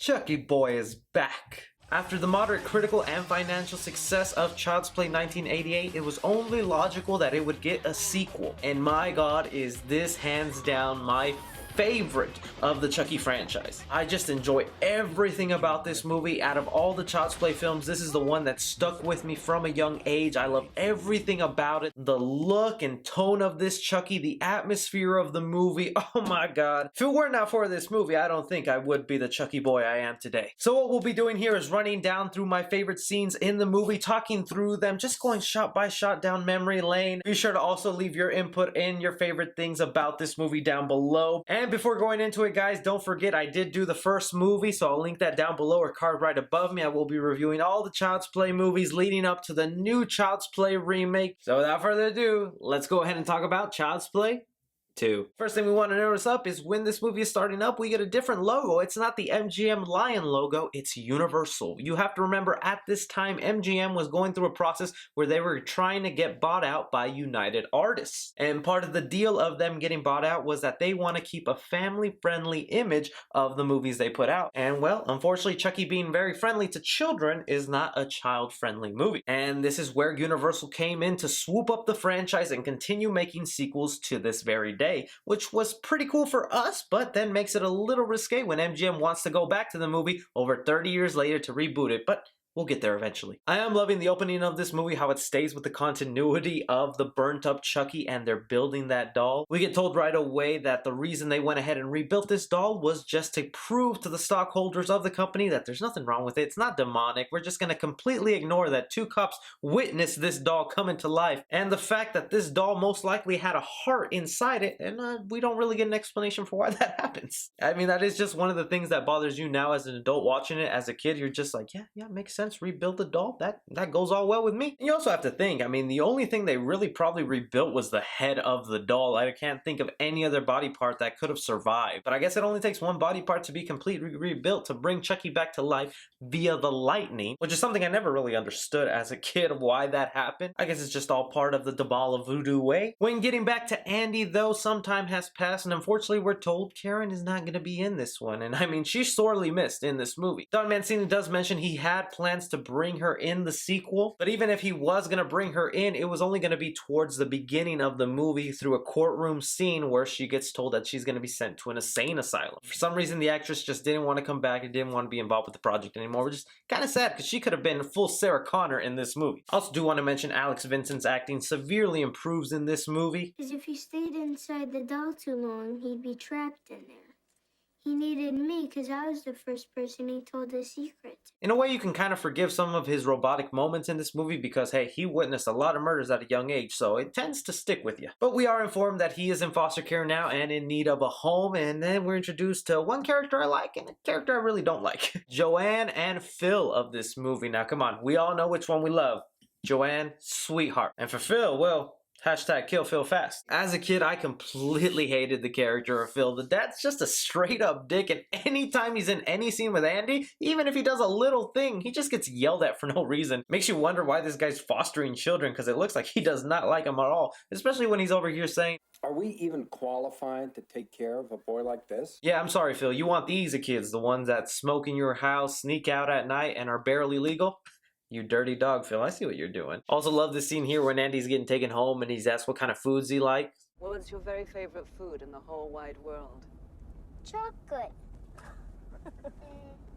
Chucky Boy is back. After the moderate critical and financial success of Child's Play 1988, it was only logical that it would get a sequel. And my god, is this hands down my favorite of the Chucky franchise. I just enjoy everything about this movie. Out of all the Child's Play films, this is the one that stuck with me from a young age. I love everything about it. The look and tone of this Chucky, the atmosphere of the movie. Oh my god. If it were not for this movie, I don't think I would be the Chucky boy I am today. So what we'll be doing here is running down through my favorite scenes in the movie, talking through them, just going shot by shot down memory lane. Be sure to also leave your input and your favorite things about this movie down below. And before going into it, guys, don't forget I did do the first movie, so I'll link that down below or card right above me. I will be reviewing all the Child's Play movies leading up to the new Child's Play remake. So without further ado, let's go ahead and talk about Child's Play 2. First thing we want to notice up is when this movie is starting up, we get a different logo. It's not the MGM Lion logo, it's Universal. You have to remember at this time, MGM was going through a process where they were trying to get bought out by United Artists. And part of the deal of them getting bought out was that they want to keep a family-friendly image of the movies they put out. And well, unfortunately, Chucky being very friendly to children is not a child-friendly movie. And this is where Universal came in to swoop up the franchise and continue making sequels to this very day. Which was pretty cool for us, but then makes it a little risque when MGM wants to go back to the movie over 30 years later to reboot it, but we'll get there eventually. I am loving the opening of this movie, how it stays with the continuity of the burnt up Chucky and they're building that doll. We get told right away that the reason they went ahead and rebuilt this doll was just to prove to the stockholders of the company that there's nothing wrong with it. It's not demonic. We're just going to completely ignore that two cops witnessed this doll come into life and the fact that this doll most likely had a heart inside it, and we don't really get an explanation for why that happens. I mean, that is just one of the things that bothers you now as an adult watching it. As a kid, you're just like, yeah, makes sense. Rebuild the doll, that goes all well with me. And you also have to think, I mean, the only thing they really probably rebuilt was the head of the doll. I can't think of any other body part that could have survived, but I guess it only takes one body part to be completely rebuilt to bring Chucky back to life via the lightning, which is something I never really understood as a kid why that happened. I guess it's just all part of the Dabala voodoo way. When getting back to Andy though, some time has passed and unfortunately we're told Karen is not going to be in this one, and I mean, she's sorely missed in this movie. Don Mancini does mention he had plans to bring her in the sequel, but even if he was going to bring her in, it was only going to be towards the beginning of the movie through a courtroom scene where she gets told that she's going to be sent to an insane asylum. For some reason, the actress just didn't want to come back and didn't want to be involved with the project anymore, which is kind of sad because she could have been full Sarah Connor in this movie. I also do want to mention Alex Vincent's acting severely improves in this movie. Because if he stayed inside the doll too long, he'd be trapped in there. He needed me because I was the first person he told the secret. In a way, you can kind of forgive some of his robotic moments in this movie because, hey, he witnessed a lot of murders at a young age, so it tends to stick with you. But we are informed that he is in foster care now and in need of a home, and then we're introduced to one character I like and a character I really don't like. Joanne and Phil of this movie. Now, come on, we all know which one we love. Joanne, sweetheart. And for Phil, well, hashtag kill Phil fast. As a kid, I completely hated the character of Phil. The dad's just a straight up dick, and anytime he's in any scene with Andy, even if he does a little thing, he just gets yelled at for no reason. Makes you wonder why this guy's fostering children, because it looks like he does not like them at all, especially when he's over here saying, "Are we even qualified to take care of a boy like this?" Yeah, I'm sorry, Phil, you want the easy kids, the ones that smoke in your house, sneak out at night, and are barely legal? You dirty dog, Phil. I see what you're doing. Also love this scene here when Andy's getting taken home and he's asked what kind of foods he likes. What's your very favorite food in the whole wide world? Chocolate.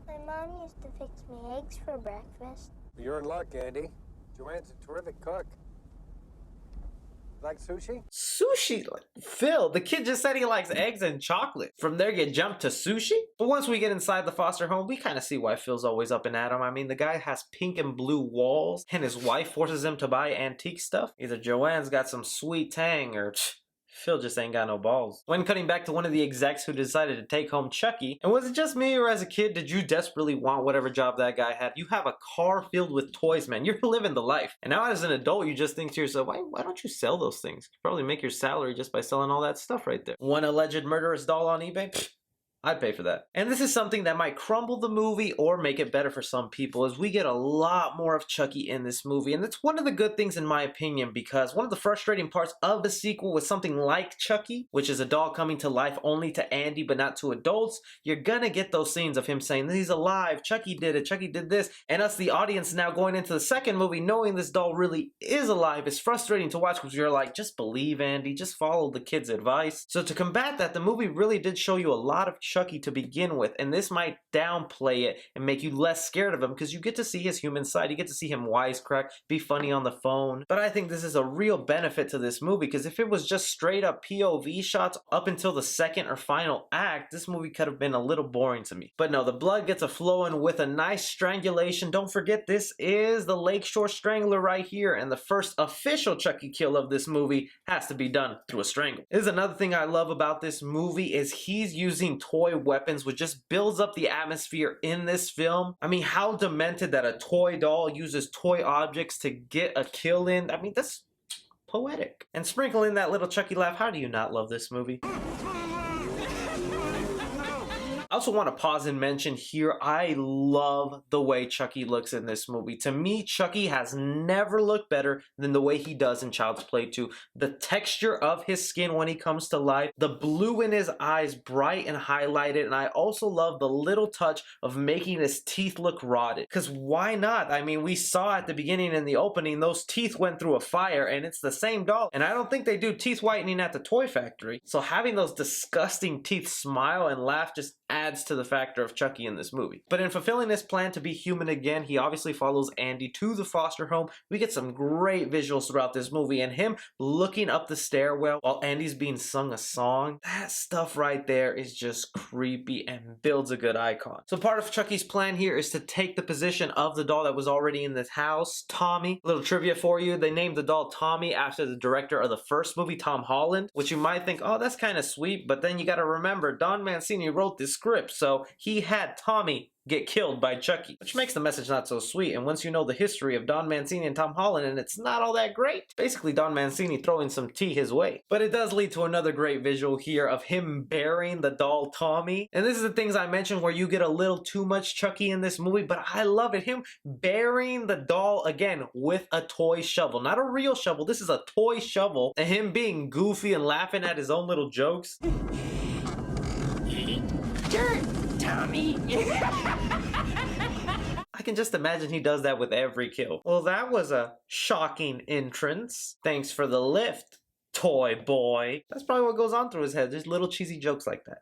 My mom used to fix me eggs for breakfast. You're in luck, Andy. Joanne's a terrific cook. Like sushi? Sushi? Phil, the kid just said he likes eggs and chocolate. From there get jumped to sushi? But once we get inside the foster home, we kind of see why Phil's always up and at him. I mean, the guy has pink and blue walls, and his wife forces him to buy antique stuff. Either Joanne's got some sweet tang, or Phil just ain't got no balls. When cutting back to one of the execs who decided to take home Chucky, and was it just me or as a kid did you desperately want whatever job that guy had? You have a car filled with toys, man. You're living the life. And now as an adult, you just think to yourself, why don't you sell those things? You probably make your salary just by selling all that stuff right there. One alleged murderous doll on eBay? Pfft, I'd pay for that. And this is something that might crumble the movie or make it better for some people, as we get a lot more of Chucky in this movie. And it's one of the good things in my opinion, because one of the frustrating parts of the sequel with something like Chucky, which is a doll coming to life only to Andy but not to adults, you're gonna get those scenes of him saying, he's alive, Chucky did it, Chucky did this, and us, the audience, now going into the second movie knowing this doll really is alive is frustrating to watch, because you're like, just believe Andy, just follow the kid's advice. So to combat that, the movie really did show you a lot of Chucky to begin with, and this might downplay it and make you less scared of him, because you get to see his human side, you get to see him wisecrack, be funny on the phone. But I think this is a real benefit to this movie, because if it was just straight up POV shots up until the second or final act, this movie could have been a little boring to me. But no, the blood gets a flowing with a nice strangulation. Don't forget, this is the Lakeshore Strangler right here, and the first official Chucky kill of this movie has to be done through a strangle. This is another thing I love about this movie, is he's using toy weapons, which just builds up the atmosphere in this film. I mean, how demented that a toy doll uses toy objects to get a kill in. I mean, that's poetic. And sprinkle in that little Chucky laugh. How do you not love this movie? I also want to pause and mention here, I love the way Chucky looks in this movie. To me, Chucky has never looked better than the way he does in Child's Play 2. The texture of his skin when he comes to life, the blue in his eyes bright and highlighted, and I also love the little touch of making his teeth look rotted. Because why not? I mean, we saw at the beginning in the opening, those teeth went through a fire, and it's the same doll. And I don't think they do teeth whitening at the toy factory. So having those disgusting teeth smile and laugh just adds to the factor of Chucky in this movie. But in fulfilling his plan to be human again, he obviously follows Andy to the foster home. We get some great visuals throughout this movie, and him looking up the stairwell while Andy's being sung a song. That stuff right there is just creepy and builds a good icon. So part of Chucky's plan here is to take the position of the doll that was already in this house, Tommy. Little trivia for you, they named the doll Tommy after the director of the first movie, Tom Holland, which you might think, oh, that's kind of sweet, but then you gotta remember, Don Mancini wrote this script, so he had Tommy get killed by Chucky, which makes the message not so sweet. And once you know the history of Don Mancini and Tom Holland, and it's not all that great, basically Don Mancini throwing some tea his way. But it does lead to another great visual here of him burying the doll Tommy. And this is the things I mentioned where you get a little too much Chucky in this movie, but I love it. Him burying the doll again with a toy shovel, not a real shovel, this is a toy shovel, and him being goofy and laughing at his own little jokes. Dirt, Tommy. I can just imagine he does that with every kill. Well, that was a shocking entrance. Thanks for the lift, toy boy. That's probably what goes on through his head. There's little cheesy jokes like that.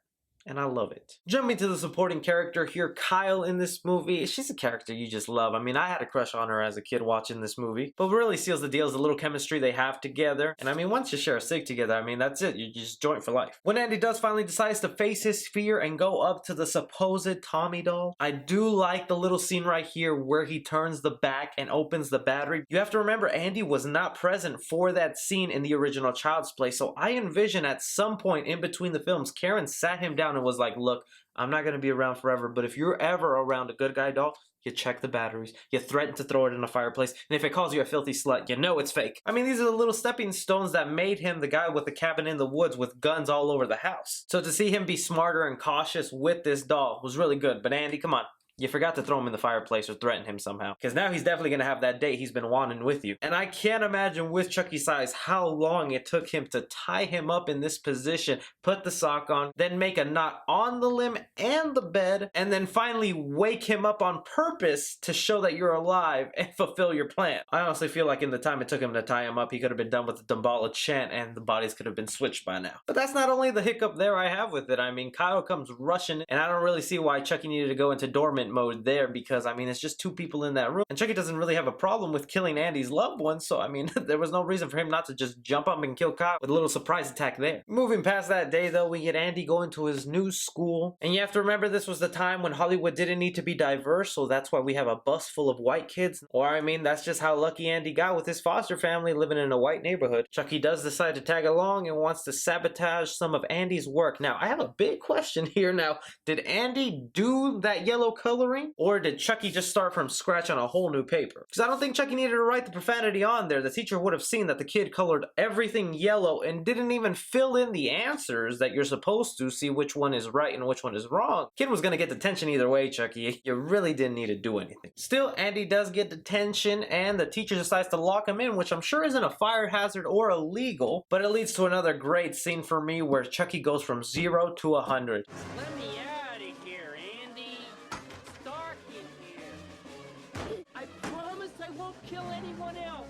And I love it. Jumping to the supporting character here, Kyle in this movie. She's a character you just love. I mean, I had a crush on her as a kid watching this movie. But what really seals the deal is the little chemistry they have together. And I mean, once you share a cig together, I mean, that's it. You're just joint for life. When Andy does finally decides to face his fear and go up to the supposed Tommy doll, I do like the little scene right here where he turns the back and opens the battery. You have to remember, Andy was not present for that scene in the original Child's Play. So I envision at some point in between the films, Karen sat him down and was like, look, I'm not going to be around forever, but if you're ever around a good guy doll, you check the batteries, you threaten to throw it in a fireplace, and if it calls you a filthy slut, you know it's fake. I mean, these are the little stepping stones that made him the guy with the cabin in the woods with guns all over the house. So to see him be smarter and cautious with this doll was really good. But Andy, come on. You forgot to throw him in the fireplace or threaten him somehow. Because now he's definitely going to have that date he's been wanting with you. And I can't imagine with Chucky's size how long it took him to tie him up in this position, put the sock on, then make a knot on the limb and the bed, and then finally wake him up on purpose to show that you're alive and fulfill your plan. I honestly feel like in the time it took him to tie him up, he could have been done with the Damballa chant and the bodies could have been switched by now. But that's not only the hiccup there I have with it. I mean, Kyle comes rushing, and I don't really see why Chucky needed to go into dormant mode there, because I mean, it's just two people in that room, and Chucky doesn't really have a problem with killing Andy's loved ones, so I mean, there was no reason for him not to just jump up and kill Kyle with a little surprise attack there. Moving past that day though, we get Andy going to his new school, and you have to remember this was the time when Hollywood didn't need to be diverse, so that's why we have a bus full of white kids, or I mean, that's just how lucky Andy got with his foster family living in a white neighborhood. Chucky does decide to tag along and wants to sabotage some of Andy's work. Now, I have a big question here now. Did Andy do that yellow color coloring? Or did Chucky just start from scratch on a whole new paper? Because I don't think Chucky needed to write the profanity on there. The teacher would have seen that the kid colored everything yellow and didn't even fill in the answers that you're supposed to see which one is right and which one is wrong. Kid was gonna get detention either way, Chucky. You really didn't need to do anything. Still, Andy does get detention and the teacher decides to lock him in, which I'm sure isn't a fire hazard or illegal, but it leads to another great scene for me where Chucky goes from 0 to 100. Let me out of here, Andy. It's dark in here. I promise I won't kill anyone else.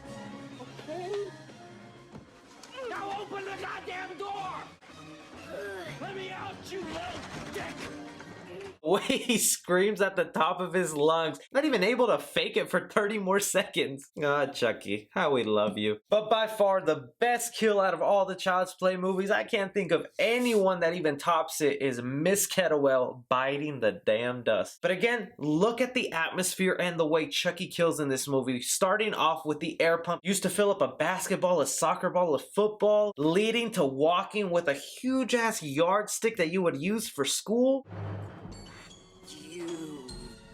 Okay? Now open the goddamn door! Let me out, you little dick! The way he screams at the top of his lungs, not even able to fake it for 30 more seconds. Ah, Chucky, how we love you. But by far the best kill out of all the Child's Play movies, I can't think of anyone that even tops it, is Miss Kettlewell biting the damn dust. But again, look at the atmosphere and the way Chucky kills in this movie, starting off with the air pump used to fill up a basketball, a soccer ball, a football, leading to walking with a huge ass yardstick that you would use for school. You've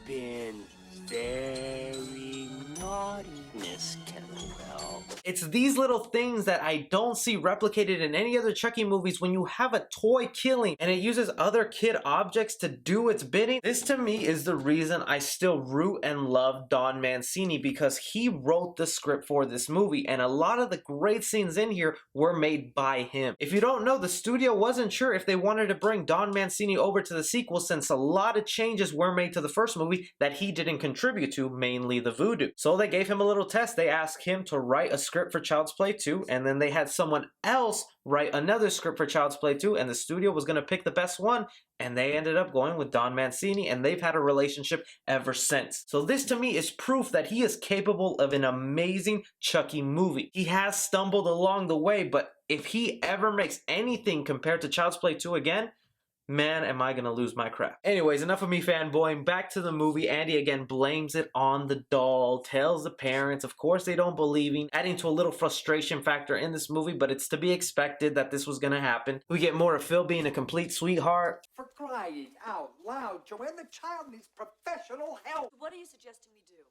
been very naughty, Miss Kettlewell. It's these little things that I don't see replicated in any other Chucky movies when you have a toy killing and it uses other kid objects to do its bidding. This to me is the reason I still root and love Don Mancini, because he wrote the script for this movie and a lot of the great scenes in here were made by him. If you don't know, the studio wasn't sure if they wanted to bring Don Mancini over to the sequel since a lot of changes were made to the first movie that he didn't contribute to, mainly the voodoo. So they gave him a little test. They asked him to write a script for Child's Play 2 and then they had someone else write another script for Child's Play 2 and the studio was going to pick the best one and they ended up going with Don Mancini and they've had a relationship ever since. So this to me is proof that he is capable of an amazing Chucky movie. He has stumbled along the way, but if he ever makes anything compared to Child's Play 2 again, man, am I gonna lose my crap. Anyways, enough of me fanboying. Back to the movie. Andy again blames it on the doll, tells the parents, of course they don't believe him, adding to a little frustration factor in this movie, but it's to be expected that this was gonna happen. We get more of Phil being a complete sweetheart. For crying out loud, Joanne, the child needs professional help. What are you suggesting we do?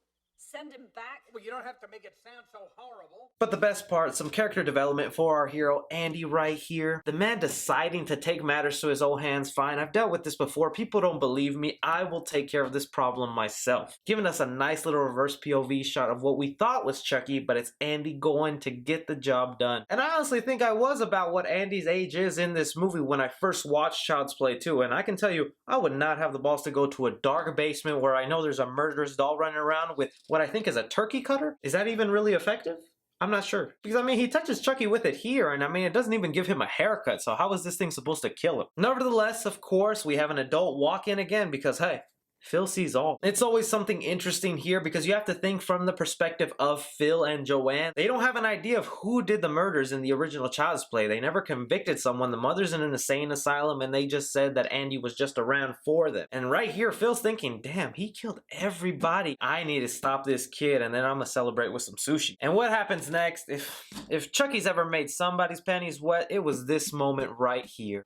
Send him back? Well, you don't have to make it sound so horrible. But the best part, some character development for our hero, Andy, right here. The man deciding to take matters to his own hands. Fine, I've dealt with this before. People don't believe me. I will take care of this problem myself. Giving us a nice little reverse POV shot of what we thought was Chucky, but it's Andy going to get the job done. And I honestly think I was about what Andy's age is in this movie when I first watched Child's Play 2. And I can tell you, I would not have the balls to go to a dark basement where I know there's a murderous doll running around with what I think is a turkey cutter. Is that even really effective? I'm not sure. Because I mean, he touches Chucky with it here, and I mean, it doesn't even give him a haircut, so how is this thing supposed to kill him? Nevertheless, of course, we have an adult walk in again because, hey, Phil sees all. It's always something interesting here because you have to think from the perspective of Phil and Joanne. They don't have an idea of who did the murders in the original Child's Play. They never convicted someone. The mother's in an insane asylum and they just said that Andy was just around for them. And right here, Phil's thinking, damn, he killed everybody. I need to stop this kid and then I'm gonna celebrate with some sushi. And what happens next? If Chucky's ever made somebody's panties wet, it was this moment right here.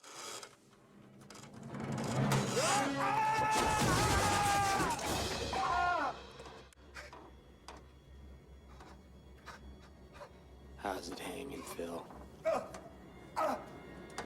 How's it hanging, Phil?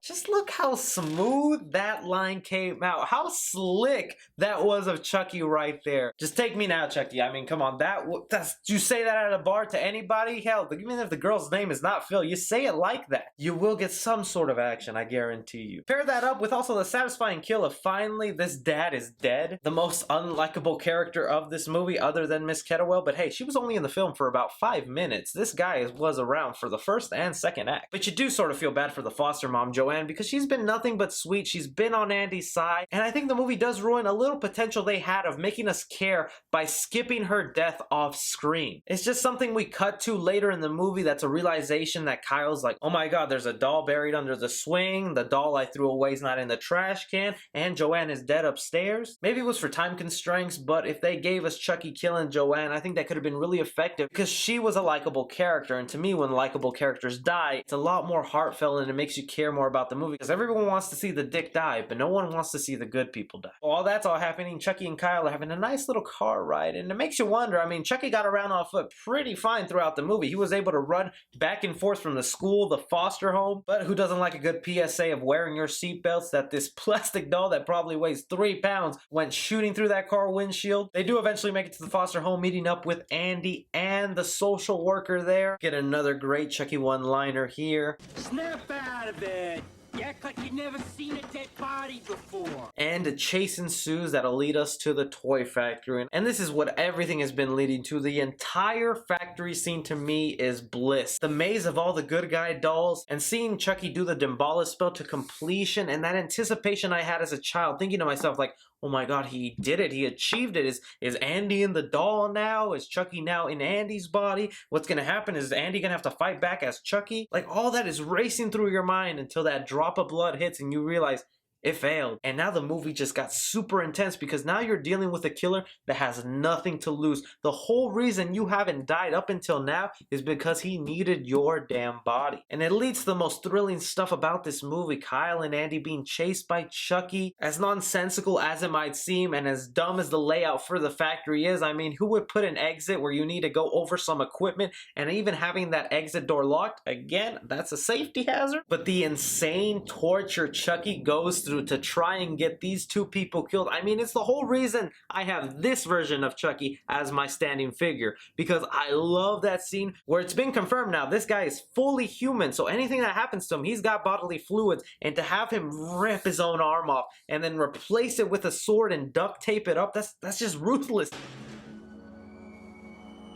Just look how smooth that line came out. How slick that was of Chucky right there. Just take me now, Chucky. I mean, come on. That's you say that at a bar to anybody? Hell, even if the girl's name is not Phil, you say it like that. You will get some sort of action, I guarantee you. Pair that up with also the satisfying kill of finally this dad is dead. The most unlikable character of this movie other than Miss Kettlewell. But hey, she was only in the film for about 5 minutes. This guy was around for the first and second act. But you do sort of feel bad for the foster mom, Joanne, because she's been nothing but sweet. She's been on Andy's side, and I think the movie does ruin a little potential they had of making us care by skipping her death off screen. It's just something we cut to later in the movie that's a realization that Kyle's like, oh my god, there's a doll buried under the swing, the doll I threw away is not in the trash can, and Joanne is dead upstairs. Maybe it was for time constraints, but if they gave us Chucky killing Joanne, I think that could have been really effective because she was a likable character, and to me, when likable characters die, it's a lot more heartfelt and it makes you care more about about the movie, because everyone wants to see the dick die, but no one wants to see the good people die. While that's all happening, Chucky and Kyle are having a nice little car ride, and it makes you wonder. I mean, Chucky got around on foot pretty fine throughout the movie. He was able to run back and forth from the school, the foster home, but who doesn't like a good PSA of wearing your seatbelts? That this plastic doll that probably weighs 3 pounds went shooting through that car windshield. They do eventually make it to the foster home, meeting up with Andy and the social worker there. Get another great Chucky one-liner here. Snap out of it! You act like you've never seen a dead body before. And a chase ensues that'll lead us to the toy factory. And this is what everything has been leading to. The entire factory scene to me is bliss. The maze of all the good guy dolls, and seeing Chucky do the Damballa spell to completion, and that anticipation I had as a child, thinking to myself like, oh my god, he did it. He achieved it. Is Andy in the doll now? Is Chucky now in Andy's body? What's gonna happen? Is Andy gonna have to fight back as Chucky? Like, all that is racing through your mind until that drop of blood hits and you realize it failed. And now the movie just got super intense, because now you're dealing with a killer that has nothing to lose. The whole reason you haven't died up until now is because he needed your damn body. And it leads to the most thrilling stuff about this movie. Kyle and Andy being chased by Chucky. As nonsensical as it might seem, and as dumb as the layout for the factory is, I mean, who would put an exit where you need to go over some equipment, and even having that exit door locked? Again, that's a safety hazard. But the insane torture Chucky goes through to try and get these two people killed. I mean, it's the whole reason I have this version of Chucky as my standing figure, because I love that scene where it's been confirmed now this guy is fully human, so anything that happens to him, he's got bodily fluids, and to have him rip his own arm off and then replace it with a sword and duct tape it up, that's just ruthless.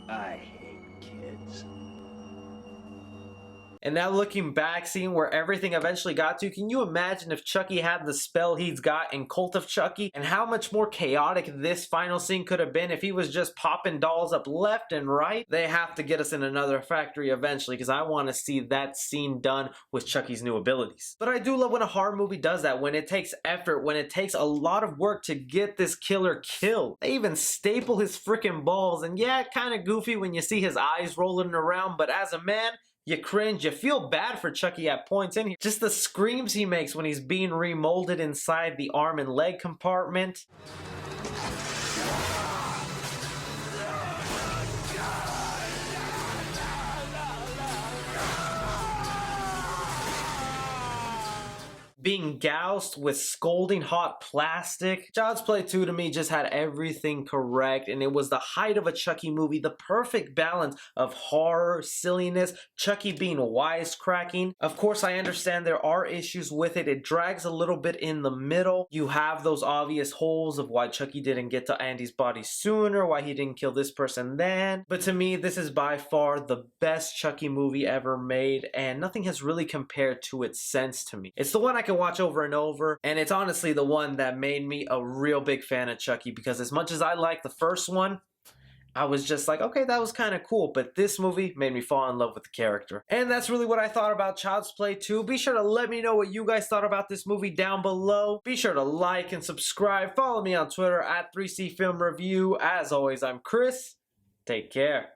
I hate kids. And now looking back, seeing where everything eventually got to, can you imagine if Chucky had the spell he's got in Cult of Chucky? And how much more chaotic this final scene could have been if he was just popping dolls up left and right? They have to get us in another factory eventually, because I want to see that scene done with Chucky's new abilities. But I do love when a horror movie does that, when it takes effort, when it takes a lot of work to get this killer killed. They even staple his freaking balls, and yeah, kind of goofy when you see his eyes rolling around, but as a man, you cringe, you feel bad for Chucky at points in here. Just the screams he makes when he's being remolded inside the arm and leg compartment. Being gouged with scalding hot plastic. Child's Play 2 to me just had everything correct, and it was the height of a Chucky movie, the perfect balance of horror, silliness, Chucky being wisecracking. Of course, I understand there are issues with it. It drags a little bit in the middle. You have those obvious holes of why Chucky didn't get to Andy's body sooner, why he didn't kill this person then. But to me, this is by far the best Chucky movie ever made, and nothing has really compared to it since to me. It's the one I can watch over and over, and it's honestly the one that made me a real big fan of Chucky, because as much as I liked the first one, I was just like, okay, that was kind of cool, but this movie made me fall in love with the character. And that's really what I thought about Child's Play 2. Be sure to let me know what you guys thought about this movie down below. Be sure to like and subscribe. Follow me on Twitter at 3C Film Review. As always, I'm Chris. Take care.